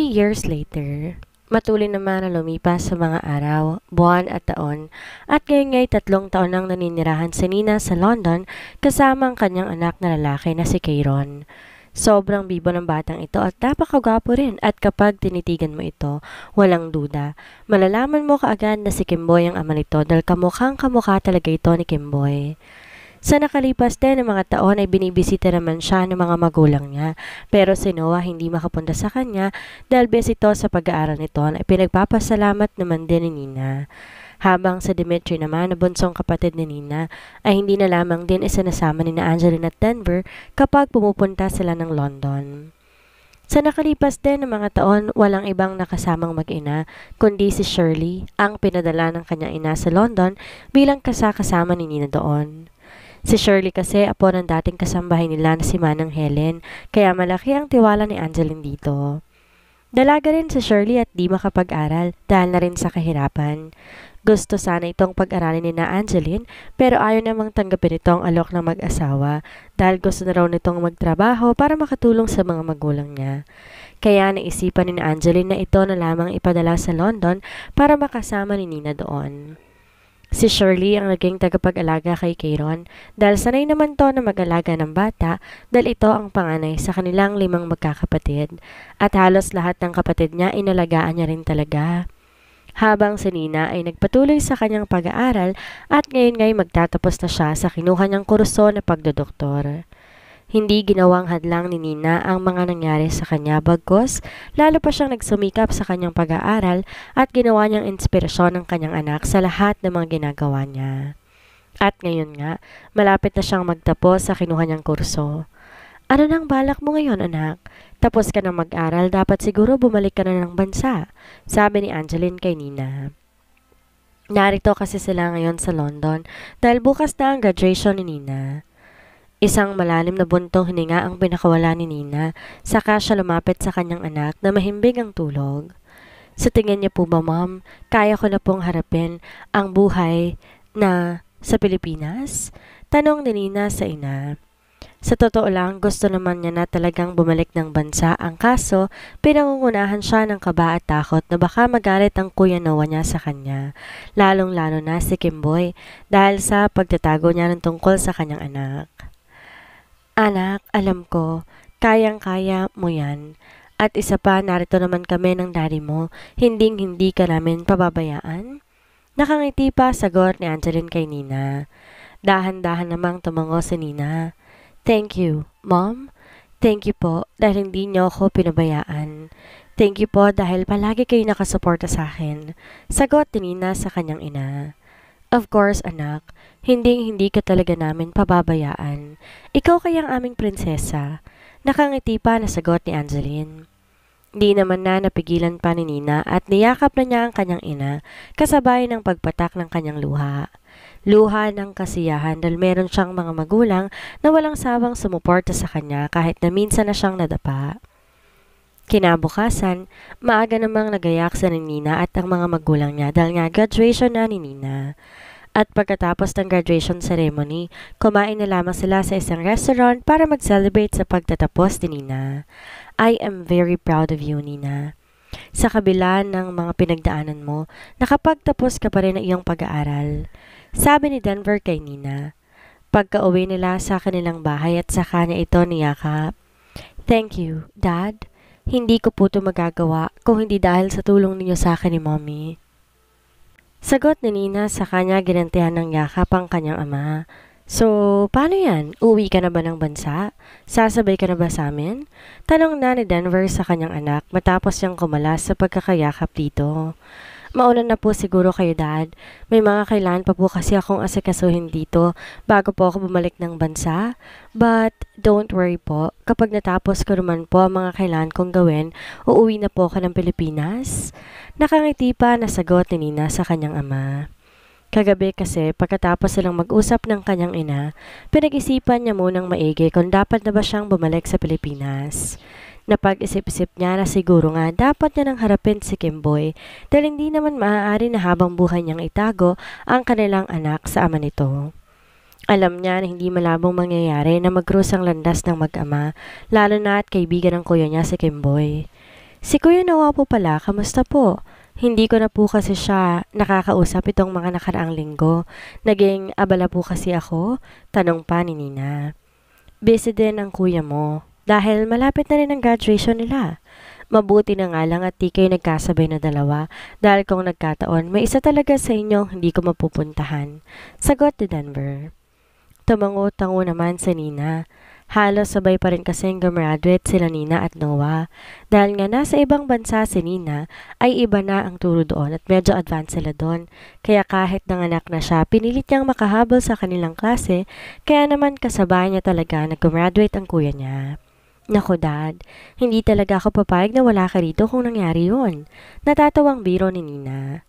years later, matuloy naman na lumipas sa mga araw, buwan at taon at ngayon nga'y 3 taon nang naninirahan si Nina sa London kasama ang kanyang anak na lalaki na si Kieron. Sobrang bibo ng batang ito at napakagwapo rin at kapag tinitigan mo ito, walang duda. Malalaman mo kaagad na si Kimboy ang ama nito dahil kamukhang kamukha talaga ito ni Kimboy. Sa nakalipas din ng mga taon ay binibisita naman siya ng mga magulang niya pero si Noah hindi makapunta sa kanya dahil busy ito sa pag-aaral nito ay pinagpapasalamat naman din ni Nina. Habang sa Dimitri naman na bunsong kapatid ni Nina ay hindi na lamang din isinasama ni na Angeline at Denver kapag pumupunta sila ng London. Sa nakalipas din ng mga taon, walang ibang nakasamang mag-ina kundi si Shirley ang pinadala ng kanyang ina sa London bilang kasama ni Nina doon. Si Shirley kasi apo ng dating kasambahay nila na si Manang Helen, kaya malaki ang tiwala ni Angeline dito. Dalaga rin si Shirley at di makapag-aral dahil na rin sa kahirapan. Gusto sana itong pag-aralin ni na Angeline pero ayaw namang tanggapin itong alok ng mag-asawa dahil gusto na raw nitong magtrabaho para makatulong sa mga magulang niya. Kaya naisipan ni na Angeline na ito na lamang ipadala sa London para makasama ni Nina doon. Si Shirley ang naging tagapag-alaga kay Kieron dahil sanay naman to na mag-alaga ng bata dahil ito ang panganay sa kanilang 5 magkakapatid at halos lahat ng kapatid niya inalagaan niya rin talaga. Habang si Nina ay nagpatuloy sa kanyang pag-aaral at ngayon ngay magtatapos na siya sa kinuha niyang kurso na pagdodoktor. Hindi ginawang hadlang ni Nina ang mga nangyari sa kanya bagkus, lalo pa siyang nagsumikap sa kanyang pag-aaral at ginawa niyang inspirasyon ng kanyang anak sa lahat ng mga ginagawa niya. At ngayon nga, malapit na siyang magtapos sa kinuha niyang kurso. Ano nang balak mo ngayon, anak? Tapos ka na mag-aral, dapat siguro bumalik ka na ng bansa, sabi ni Angeline kay Nina. Narito kasi sila ngayon sa London dahil bukas na ang graduation ni Nina. Isang malalim na buntong hininga ang pinakawala ni Nina, saka siya lumapit sa kanyang anak na mahimbing ang tulog. Sa tingin niya po ba, Ma'am, kaya ko na pong harapin ang buhay na sa Pilipinas? Tanong ni Nina sa ina. Sa totoo lang, gusto naman niya na talagang bumalik ng bansa, ang kaso, pinangungunahan siya ng kaba at takot na baka magalit ang Kuya Noah niya sa kanya, lalong-lalo na si Kimboy dahil sa pagtatago niya ng tungkol sa kanyang anak. Anak, alam ko, kayang-kaya mo yan. At isa pa, narito naman kami ng daddy mo, hinding-hindi ka namin pababayaan. Nakangiti pa sagot ni Angeline kay Nina. Dahan-dahan namang tumango si Nina. Thank you, Mom. Thank you po dahil hindi niyo ako pinabayaan. Thank you po dahil palagi kayo nakasuporta sa akin. Sagot ni Nina sa kanyang ina. Of course, anak. Hindi ka talaga namin pababayaan. Ikaw kayang aming prinsesa. Nakangiti pa na sagot ni Angeline. Di naman na napigilan pa ni Nina at niyakap na niya ang kanyang ina kasabay ng pagpatak ng kanyang luha. Luha ng kasiyahan dahil meron siyang mga magulang na walang sawang sumuporta sa kanya kahit na minsan na siyang nadapa. Kinabukasan, maaga namang nagayak sa ni Nina at ang mga magulang niya dahil nga graduation na ni Nina. At pagkatapos ng graduation ceremony, kumain na lamang sila sa isang restaurant para mag-celebrate sa pagtatapos ni Nina. I am very proud of you, Nina. Sa kabila ng mga pinagdaanan mo, nakapagtapos ka pa rin ng iyong pag-aaral. Sabi ni Denver kay Nina. Pagka-uwi nila sa kanilang bahay at sa kanya ito niyakap. Thank you, Dad. Hindi ko po ito magagawa kung hindi dahil sa tulong ninyo sa akin ni Mommy. Sagot ni Nina sa kanya ginantihan ng yakap ang kanyang ama. So, paano yan? Uwi ka na ba ng bansa? Sasabay ka na ba sa amin? Tanong na ni Denver sa kanyang anak matapos siyang kumalas sa pagkakayakap dito. Mauna na po siguro kayo, Dad. May mga kailangan pa po kasi akong asikasuhin dito bago po ako bumalik ng bansa. But don't worry po, kapag natapos ko naman po ang mga kailangan kong gawin, uuwi na po ako ng Pilipinas. Nakangiti pa na sagot ni Nina sa kanyang ama. Kagabi kasi pagkatapos silang mag-usap ng kanyang ina, pinag-isipan niya munang maigi kung dapat na ba siyang bumalik sa Pilipinas. Napag-isip-isip niya na siguro nga dapat niya nang harapin si Kimboy dahil hindi naman maaari na habang buhay niyang itago ang kanilang anak sa ama nito. Alam niya na hindi malabong mangyayari na mag-cross ang landas ng mag-ama, lalo na at kaibigan ng kuya niya si Kimboy. Si Kuya Noah po pala, kamusta po? Hindi ko na po kasi siya nakakausap itong mga nakaraang linggo. Naging abala po kasi ako, tanong pa ni Nina. Busy din ang kuya mo dahil malapit na rin ang graduation nila. Mabuti na nga lang at di kayo nagkasabay na dalawa dahil kung nagkataon, may isa talaga sa inyong hindi ko mapupuntahan. Sagot ni Denver. Tumango-tango naman si Nina. Halos sabay pa rin kasing gumraduate sila Nina at Noah. Dahil nga nasa ibang bansa si Nina, ay iba na ang turo doon at medyo advanced sila doon. Kaya kahit nanganak na siya, pinilit niyang makahabol sa kanilang klase, kaya naman kasabay niya talaga na gumraduate ang kuya niya. Naku dad, hindi talaga ako papayag na wala ka rito kung nangyari yun. Natatawang biro ni Nina.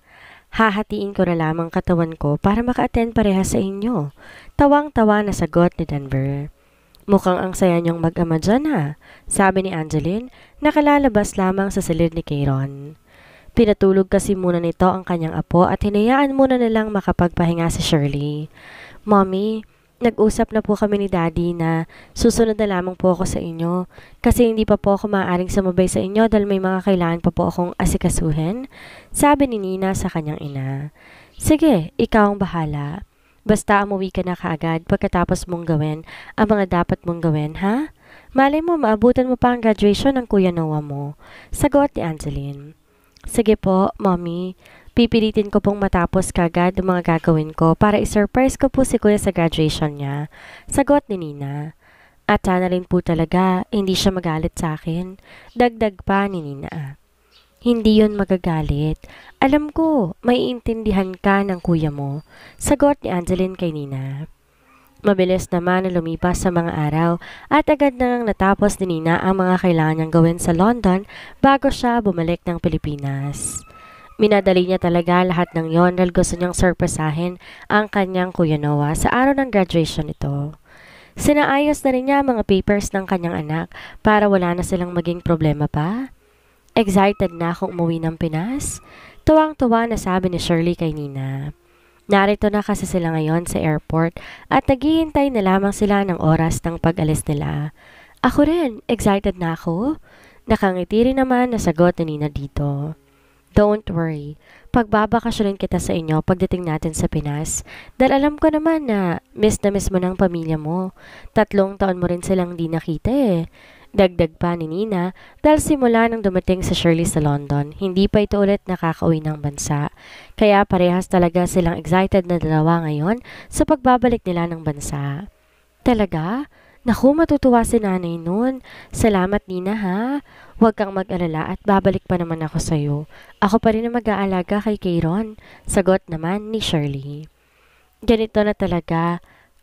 Hahatiin ko na lamang katawan ko para maka-attend parehas sa inyo. Tawang-tawa na sagot ni Denver. Mukhang ang saya niyong mag-ama dyan ha, sabi ni Angeline, nakalalabas lamang sa silid ni Kayron. Pinatulog kasi muna nito ang kanyang apo at hinayaan muna nilang makapagpahinga si Shirley. Mommy, nag-usap na po kami ni Daddy na susunod na lamang po ako sa inyo kasi hindi pa po ako maaaring sumabay sa inyo dahil may mga kailangan pa po akong asikasuhin, sabi ni Nina sa kanyang ina. Sige, ikaw ang bahala. Basta umuwi ka na kaagad pagkatapos mong gawin ang mga dapat mong gawin, ha? Malay mo, maabutan mo pa ang graduation ng Kuya Noah mo. Sagot ni Angeline. Sige po, Mommy. Pipilitin ko pong matapos kaagad ang mga gagawin ko para i-surprise ko po si Kuya sa graduation niya. Sagot ni Nina. At sana rin po talaga, hindi siya magalit sa akin. Dagdag pa ni Nina. Hindi yon magagalit. Alam ko, maiintindihan ka ng kuya mo. Sagot ni Angeline kay Nina. Mabilis naman na lumipas sa mga araw at agad nang natapos ni Nina ang mga kailangan niyang gawin sa London bago siya bumalik ng Pilipinas. Minadali niya talaga lahat ng yon dahil gusto niyang surpresahin ang kanyang Kuya Noah sa araw ng graduation nito. Sinaayos na rin niya ang mga papers ng kanyang anak para wala na silang maging problema pa. Excited na akong umuwi ng Pinas. Tuwang-tuwa na sabi ni Shirley kay Nina. Narito na kasi sila ngayon sa airport at naghihintay na lamang sila ng oras ng pag-alis nila. Ako rin, excited na ako. Nakangiti rin naman na sagot ni Nina dito. Don't worry, pagbabakasyonin kita sa inyo pagdating natin sa Pinas dahil alam ko naman na miss mo ng pamilya mo. 3 taon mo rin silang di nakita eh. Dagdag pa ni Nina dahil simula nang dumating sa Shirley sa London, hindi pa ito ulit nakakauwi ng bansa. Kaya parehas talaga silang excited na dalawa ngayon sa pagbabalik nila ng bansa. Talaga? Naku, matutuwa si nanay nun. Salamat Nina ha. Huwag kang mag-alala at babalik pa naman ako sa'yo. Ako pa rin ang mag-aalaga kay Kayron. Sagot naman ni Shirley. Ganito na talaga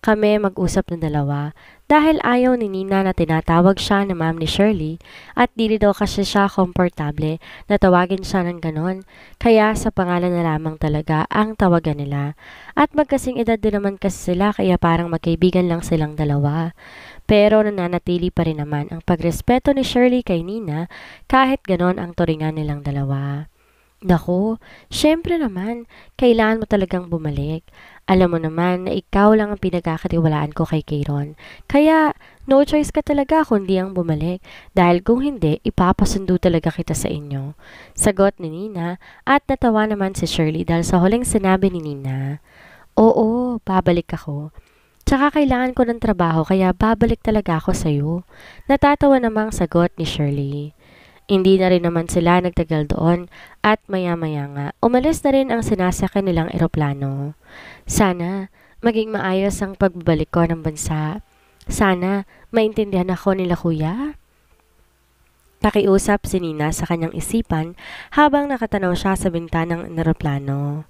kami mag-usap ng dalawa dahil ayaw ni Nina na tinatawag siya na ma'am ni Shirley at di daw kasi siya komportable na tawagin siya ng ganon. Kaya sa pangalan na lamang talaga ang tawagan nila. At magkasing edad din naman kasi sila kaya parang magkaibigan lang silang dalawa. Pero nananatili pa rin naman ang pagrespeto ni Shirley kay Nina kahit ganon ang turingan nilang dalawa. Naku, syempre naman, kailangan mo talagang bumalik. Alam mo naman na ikaw lang ang pinagkakatiwalaan ko kay Kayron. Kaya, no choice ka talaga kundi ang bumalik. Dahil kung hindi, ipapasundo talaga kita sa inyo. Sagot ni Nina at natawa naman si Shirley dahil sa huling sinabi ni Nina. Oo, babalik ako. Tsaka kailangan ko ng trabaho kaya babalik talaga ako sa'yo. Natatawa namang sagot ni Shirley. Hindi na rin naman sila nagtagal doon at maya-maya nga, umalis na rin ang sinasakyan nilang eroplano. Sana, maging maayos ang pagbabalik ko ng bansa. Sana, maintindihan ako nila kuya. Nakiusap si Nina sa kanyang isipan habang nakatanaw siya sa bintanang eroplano.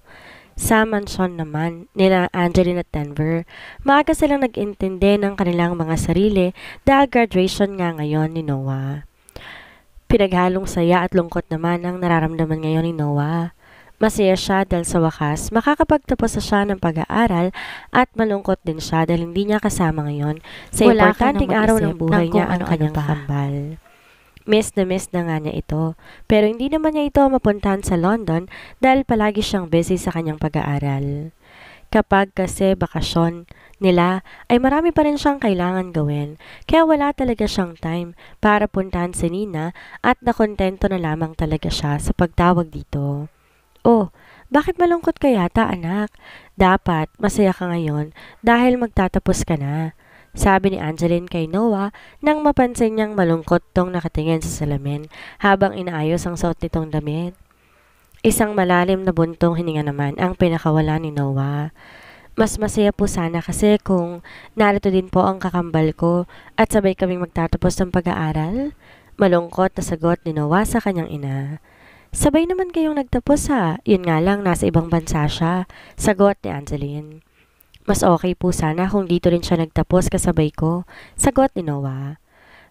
Sa mansyon naman nila Angeline at Denver, maaga silang nag-intindi ng kanilang mga sarili dahil graduation nga ngayon ni Noah. Pinaghalong saya at lungkot naman ang nararamdaman ngayon ni Noah. Masaya siya dahil sa wakas makakapagtapos na siya ng pag-aaral at malungkot din siya dahil hindi niya kasama ngayon sa importanteng araw ng buhay niya ang kanyang kambal. Miss na nga niya ito, pero hindi naman niya ito mapuntahan sa London dahil palagi siyang busy sa kanyang pag-aaral. Kapag kasi bakasyon nila ay marami pa rin siyang kailangan gawin, kaya wala talaga siyang time para puntahan si Nina at nakontento na lamang talaga siya sa pagtawag dito. Oh, bakit malungkot ka yata anak? Dapat masaya ka ngayon dahil magtatapos ka na. Sabi ni Angeline kay Noah nang mapansin niyang malungkot tong nakatingin sa salamin habang inaayos ang suot nitong damit. Isang malalim na buntong hininga naman ang pinakawala ni Noah. Mas masaya po sana kasi kung narito din po ang kakambal ko at sabay kaming magtatapos ng pag-aaral. Malungkot na sagot ni Noah sa kanyang ina. Sabay naman kayong nagtapos ha, yun nga lang nasa ibang bansa siya, sagot ni Angeline. Mas okay po sana kung dito rin siya nagtapos kasabay ko, sagot ni Noah.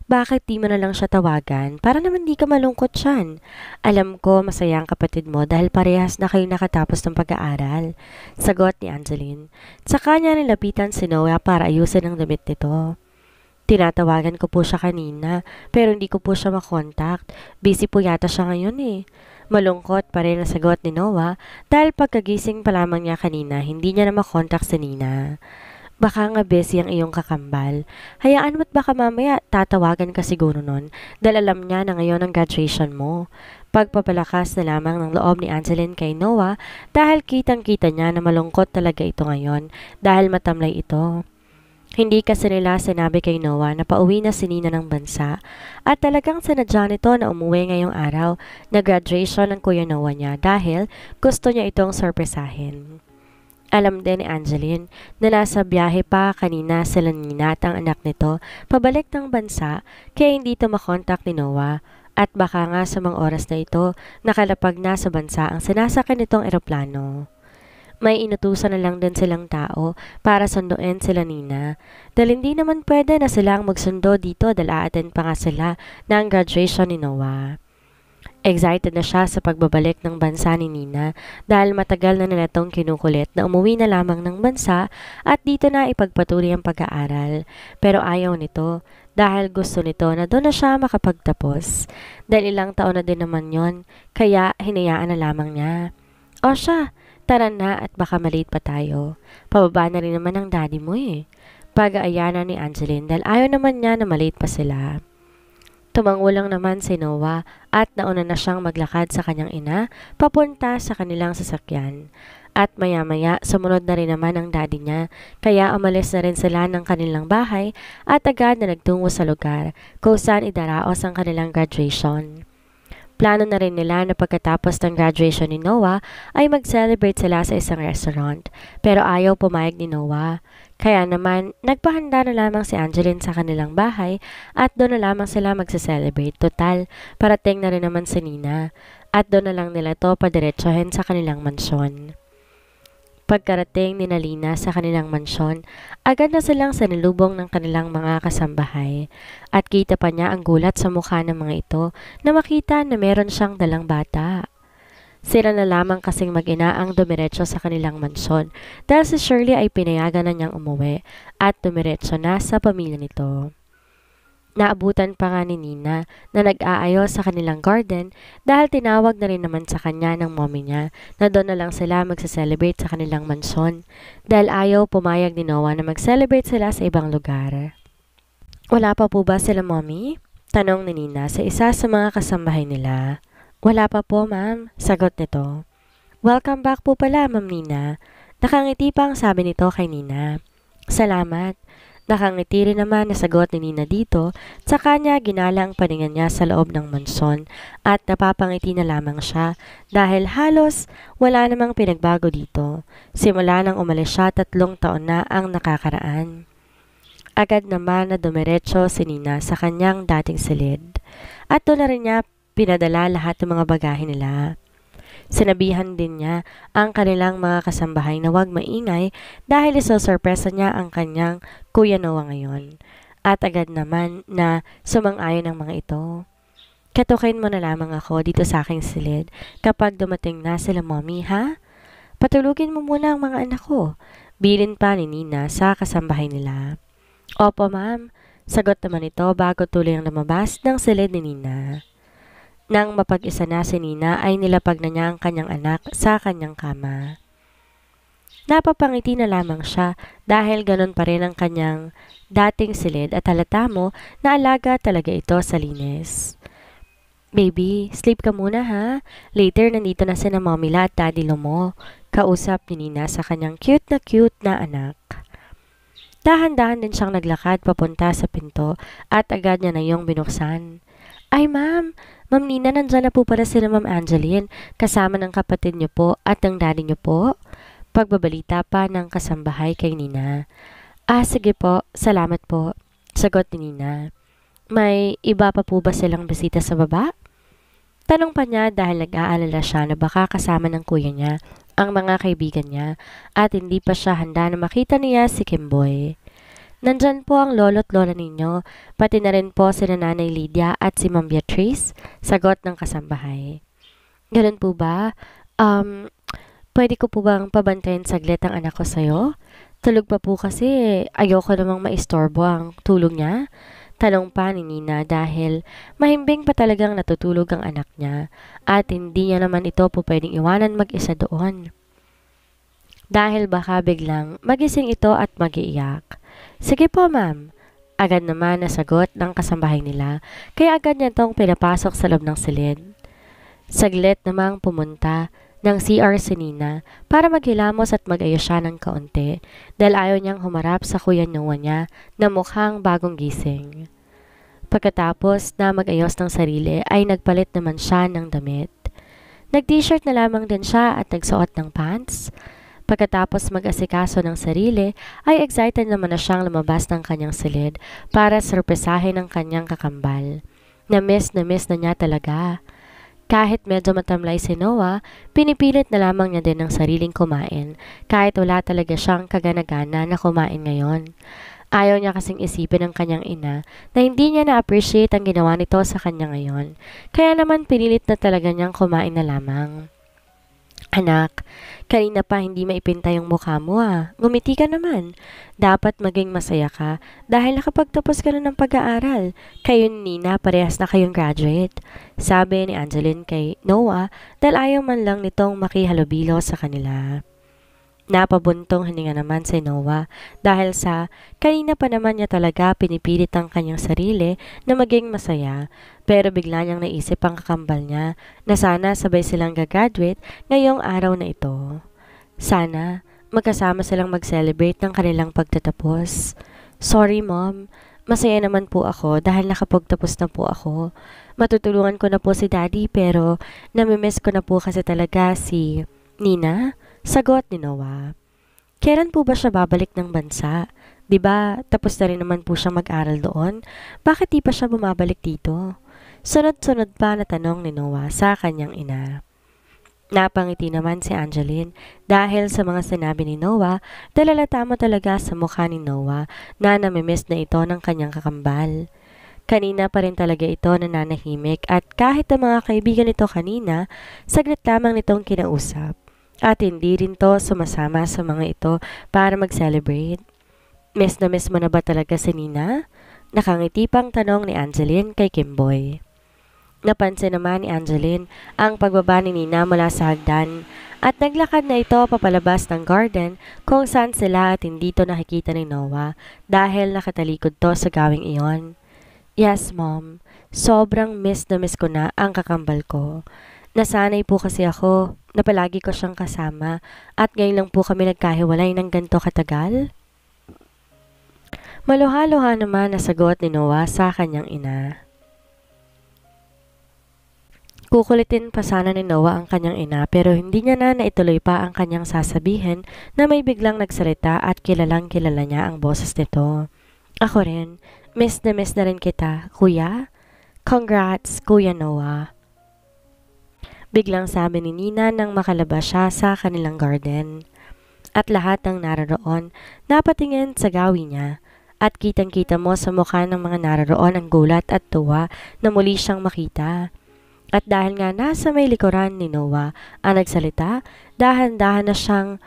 Bakit di mo na lang siya tawagan para naman di ka malungkot siyan? Alam ko masaya ang kapatid mo dahil parehas na kayo nakatapos ng pag-aaral, sagot ni Angeline. Sa kanya nilapitan si Noah para ayusin ang damit nito. Tinatawagan ko po siya kanina pero hindi ko po siya makontakt. Busy po yata siya ngayon eh. Malungkot pa rin ang sagot ni Noah dahil pagkagising pa lamang niya kanina hindi niya na makontakt si Nina. Baka nga busy ang iyong kakambal. Hayaan mo't baka mamaya tatawagan ka siguro nun dahil alam niya na ngayon ang graduation mo. Pagpapalakas na lamang ng loob ni Angeline kay Noah dahil kitang-kita niya na malungkot talaga ito ngayon dahil matamlay ito. Hindi kasi nila sinabi kay Noah na pauwi na si Nina ng bansa at talagang sinadya nito na umuwi ngayong araw na graduation ng Kuya Noah niya dahil gusto niya itong sorpresahin. Alam din ni Angeline na nasa biyahe pa kanina sila Nina at ang anak nito pabalik ng bansa kaya hindi ito makontak ni Noah at baka nga sa mga oras na ito nakalapag na sa bansa ang sinasakyan nitong eroplano. May inutusan na lang din silang tao para sunduin sila Nina. Dahil hindi naman pwede na sila ang magsundo dito dahil a-attend pa nga sila ng graduation ni Noah. Excited na siya sa pagbabalik ng bansa ni Nina dahil matagal na nila itong kinukulit na umuwi na lamang ng bansa at dito na ipagpatuloy ang pag-aaral. Pero ayaw nito dahil gusto nito na doon na siya makapagtapos. Dahil ilang taon na din naman yon kaya hinayaan na lamang niya. O siya, tara na at baka malate pa tayo. Pababa na rin naman ang daddy mo eh. Pag-aayana ni Angeline dahil ayaw naman niya na malate pa sila. Tumango lang naman si Noah at nauna na siyang maglakad sa kanyang ina papunta sa kanilang sasakyan. At maya-maya sumunod na rin naman ang daddy niya kaya umalis na rin sila ng kanilang bahay at agad na nagtungo sa lugar kung saan idaraos ang kanilang graduation. Plano na rin nila na pagkatapos ng graduation ni Noah ay mag-celebrate sila sa isang restaurant pero ayaw pumayag ni Noah. Kaya naman, nagpahanda na lamang si Angeline sa kanilang bahay at doon na lamang sila magse-celebrate. Total, parating na rin naman si Nina at doon na lang nila to padiretsohin sa kanilang mansyon. Pagkarating ni Nalina sa kanilang mansyon, agad na silang sanilubong ng kanilang mga kasambahay at kita pa niya ang gulat sa mukha ng mga ito na makita na meron siyang dalang bata. Sila na lamang kasing mag-ina ang dumiretso sa kanilang mansyon dahil si Shirley ay pinayagan na niyang umuwi at dumiretso na sa pamilya nito. Naabutan pa nga ni Nina na nag-aayos sa kanilang garden dahil tinawag na rin naman sa kanya ng mommy niya na doon na lang sila magse-celebrate sa kanilang mansyon dahil ayaw pumayag ni Noah na mag-celebrate sila sa ibang lugar. Wala pa po ba sila mommy? Tanong ni Nina sa isa sa mga kasambahay nila. Wala pa po ma'am, sagot nito. Welcome back po pala ma'am Nina. Nakangiti pa ang sabi nito kay Nina. Salamat. Nakangiti rin naman na sagot ni Nina dito, sa kanya ginala ang paningan niya sa loob ng mansyon at napapangiti na lamang siya dahil halos wala namang pinagbago dito. Simula nang umalis siya 3 taon na ang nakakaraan. Agad naman na dumiretso si Nina sa kanyang dating silid at doon na rin niya pinadala lahat ng mga bagahe nila. Sinabihan din niya ang kanilang mga kasambahay na huwag maingay dahil isosorpresa niya ang kanyang Kuya Noah ngayon. At agad naman na sumang-ayon ang mga ito. Katukin mo na lamang ako dito sa aking silid kapag dumating na sila mommy ha? Patulugin mo muna ang mga anak ko. Bilin pa ni Nina sa kasambahay nila. Opo ma'am, sagot naman ito bago tuloy ang lumabas ng silid ni Nina. Nang mapag-isa na si Nina ay nilapag na niya ang kanyang anak sa kanyang kama. Napapangiti na lamang siya dahil ganon pa rin ang kanyang dating silid at halata mo na alaga talaga ito sa linis. Baby, sleep ka muna ha. Later, nandito na sina Momila at Daddy Lomo. Kausap ni Nina sa kanyang cute na anak. Dahan-dahan din siyang naglakad papunta sa pinto at agad niya na yung binuksan. Ay Ma'am Nina, nandyan na po pala sila Ma'am Angeline, kasama ng kapatid niyo po at ng daddy niyo po. Pagbabalita pa ng kasambahay kay Nina. Sige po, salamat po, sagot ni Nina. May iba pa po ba silang bisita sa baba? Tanong pa niya dahil nag-aalala siya na baka kasama ng kuya niya ang mga kaibigan niya at hindi pa siya handa na makita niya si Kimboy. Nandyan po ang lolo't lola ninyo, pati na rin po si Nanay Lydia at si Ma'am Beatrice, sagot ng kasambahay. Ganun po ba? Pwede ko po bang pabantayin saglit ang anak ko sa'yo? Tulog pa po kasi ayoko namang maistorbo ang tulog niya. Tanong pa ni Nina dahil mahimbing pa talagang natutulog ang anak niya at hindi niya naman ito po pwedeng iwanan mag-isa doon. Dahil baka biglang magising ito at mag-iiyak. Sige po ma'am. Agad naman nasagot ng kasambahay nila kaya agad niya itong pinapasok sa loob ng silid. Saglit namang pumunta ng CR si Nina para maghilamos at mag-ayos siya ng kaunti dahil ayaw niyang humarap sa kuya Noah niya na mukhang bagong gising. Pagkatapos na mag-ayos ng sarili ay nagpalit naman siya ng damit. Nag-t-shirt na lamang din siya at nagsuot ng pants. Pagkatapos mag-asikaso ng sarili ay excited naman na siyang lumabas ng kanyang silid para sorpresahin ang kanyang kakambal. Na-miss na niya talaga. Kahit medyo matamlay si Noah, pinipilit na lamang niya din ang sariling kumain kahit wala talaga siyang kaganagana na kumain ngayon. Ayaw niya kasing isipin ng kanyang ina na hindi niya na-appreciate ang ginawa nito sa kanya ngayon. Kaya naman pinilit na talaga niyang kumain na lamang. Anak, kanina pa hindi maipinta yung mukha mo Ngumiti ka naman. Dapat maging masaya ka dahil nakapagtapos ka na ng pag-aaral. Kayo ni Nina, parehas na kayong graduate. Sabi ni Angeline kay Noah dahil ayaw man lang nitong makihalubilo sa kanila. Napabuntong hininga naman si Noah dahil sa kanina pa naman niya talaga pinipilit ang kanyang sarili na maging masaya pero bigla niyang naisip ang kakambal niya na sana sabay silang gagraduate ngayong araw na ito. Sana magkasama silang mag-celebrate ng kanilang pagtatapos. Sorry mom, masaya naman po ako dahil nakapagtapos na po ako. Matutulungan ko na po si daddy pero namimiss ko na po kasi talaga si Nina. Sagot ni Noah. Kailan po ba siya babalik ng bansa? 'Di ba tapos na rin naman po siyang mag-aral doon? Bakit di pa siya bumabalik dito? Sunod-sunod pa na tanong ni Noah sa kanyang ina. Napangiti naman si Angeline dahil sa mga sinabi ni Noah dahil halata mo talaga sa mukha ni Noah na namimiss na ito ng kanyang kakambal. Kanina pa rin talaga ito nananahimik at kahit ang mga kaibigan nito kanina, saglit lamang nitong kinausap. At hindi rin to sumasama sa mga ito para mag-celebrate. Miss mo na ba talaga si Nina? Nakangiti pang tanong ni Angeline kay Kimboy. Napansin naman ni Angeline ang pagbaba ni Nina mula sa hagdan at naglakad na ito papalabas ng garden kung saan sila at hindi to nakikita ni Noah dahil nakatalikod to sa gawing iyon. Yes mom, sobrang miss ko na ang kakambal ko. Nasanay po kasi ako na palagi ko siyang kasama at ngayon lang po kami nagkahiwalay ng ganito katagal. Maluha-luha naman na sagot ni Noah sa kanyang ina. Kukulitin pa sana ni Noah ang kanyang ina pero hindi niya na naituloy pa ang kanyang sasabihin na may biglang nagsalita at kilalang kilala niya ang boses nito. Ako rin, miss na rin kita, kuya. Congrats, Kuya Noah. Biglang sabi ni Nina nang makalabas siya sa kanilang garden. At lahat ng naroon napatingin sa gawi niya at kitang-kita mo sa mukha ng mga naroon ang gulat at tuwa na muli siyang makita. At dahil nga nasa may likuran ni Noah ang nagsalita, dahan-dahan na siyang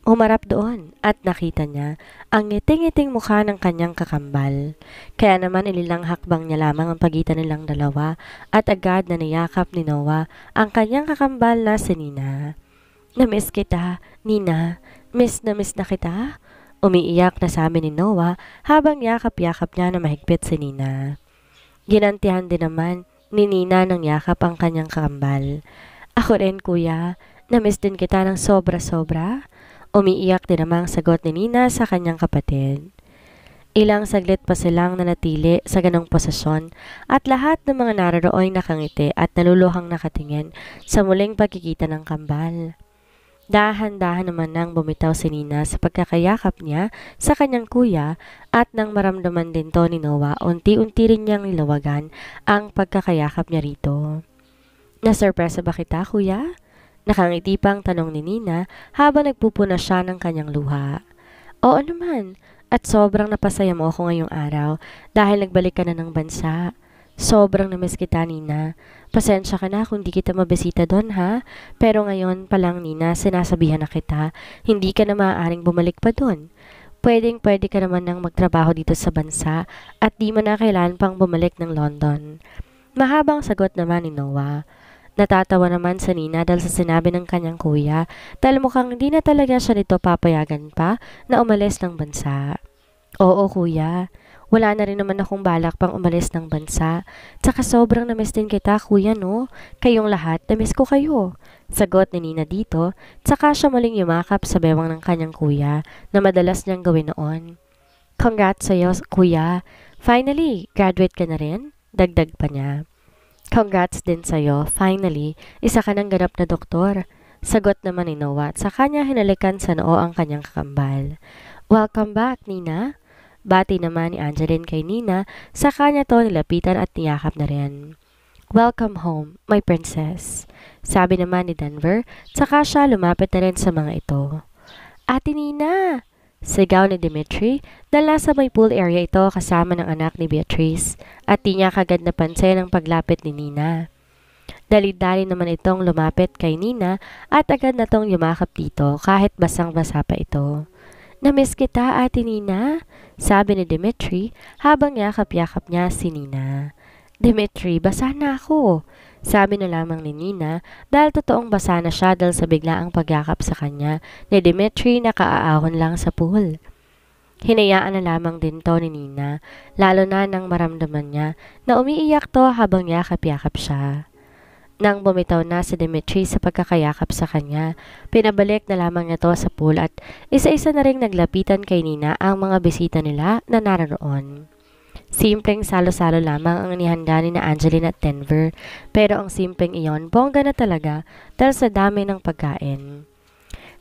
humarap doon at nakita niya ang ngiting-ngiting mukha ng kanyang kakambal. Kaya naman ililang hakbang niya lamang ang pagitan nilang dalawa at agad na niyakap ni Noah ang kanyang kakambal na si Nina. Namiss kita, Nina. Miss na kita?" Umiiyak na sabi ni Noah habang yakap-yakap niya na mahigpit si Nina. Ginantihan din naman ni Nina ng yakap ang kanyang kakambal. "Ako rin kuya, na-miss din kita ng sobra-sobra." Umiiyak din namang sagot ni Nina sa kanyang kapatid. Ilang saglit pa silang nanatili sa ganong posisyon at lahat ng mga naroroon ay nakangiti at naluluhang nakatingin sa muling pagkikita ng kambal. Dahan-dahan naman nang bumitaw si Nina sa pagkakayakap niya sa kanyang kuya at nang maramdaman din to ni Noah, unti-unti rin niyang nilawagan ang pagkakayakap niya rito. "Nasurpresa ba kita, kuya?" Nakangiti pang tanong ni Nina habang nagpupuna siya ng kanyang luha. "Oo naman, at sobrang napasaya mo ako ngayong araw dahil nagbalik ka na ng bansa. Sobrang namiss kita, Nina. Pasensya ka na kung di kita mabisita doon, ha? Pero ngayon pa lang, Nina, sinasabihan na kita, hindi ka na maaaring bumalik pa doon. Pwedeng-pwede ka naman nang magtrabaho dito sa bansa at di mo na kailangan pang bumalik ng London." Mahabang sagot naman ni Noah. Natatawa naman sa Nina dahil sa sinabi ng kanyang kuya dahil mukhang hindi na talaga siya nito papayagan pa na umalis ng bansa. "Oo kuya, wala na rin naman akong balak pang umalis ng bansa. Tsaka sobrang namiss din kita kuya no, kayong lahat namiss ko kayo." Sagot ni Nina dito, tsaka siya muling yumakap sa bewang ng kanyang kuya na madalas niyang gawin noon. "Congrats sa'yo kuya, finally graduate ka na rin?" Dagdag pa niya. "Congrats din sa'yo, finally, isa ka ng ganap na doktor." Sagot naman ni Noah at sa kanya hinalikan sa noo ang kanyang kakambal. "Welcome back, Nina." Bati naman ni Angeline kay Nina, sa kanya to nilapitan at niyakap na rin. "Welcome home, my princess." Sabi naman ni Denver, saka siya lumapit na rin sa mga ito. "Ate Nina!" Sigaw ni Dimitri dahil nasa may pool area ito kasama ng anak ni Beatrice at di niya kagad napansin ang paglapit ni Nina. Dali-dali naman itong lumapit kay Nina at agad na tong yumakap dito kahit basang-basa pa ito. "Namiss kita, Ate Nina," sabi ni Dimitri habang yakap-yakap niya si Nina. "Dimitri, basa na ako," sabi na lamang ni Nina dahil totoong basa na siya dahil sa biglaang pagyakap sa kanya ni Dimitri na kaaahon lang sa pool. Hinayaan na lamang din to ni Nina, lalo na nang maramdaman niya na umiiyak to habang yakap-yakap siya. Nang bumitaw na si Dimitri sa pagkakayakap sa kanya, pinabalik na lamang niya to sa pool at isa-isa na ring naglapitan kay Nina ang mga bisita nila na naroon. Simpleng salo-salo lamang ang inihanda ni na Angeline at Denver, pero ang simpleng iyon bongga na talaga dahil sa dami ng pagkain.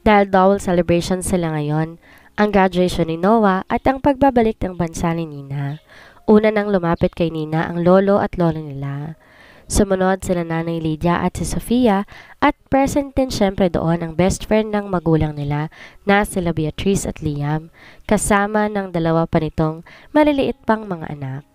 Dahil double celebration sila ngayon, ang graduation ni Noah at ang pagbabalik ng bansa ni Nina. Una nang lumapit kay Nina ang lolo at lolo nila. Sumunod sila Nanay Lydia at si Sofia at present din syempre doon ang best friend ng magulang nila na sila Beatrice at Liam, kasama ng dalawa pa nitong maliliit pang mga anak.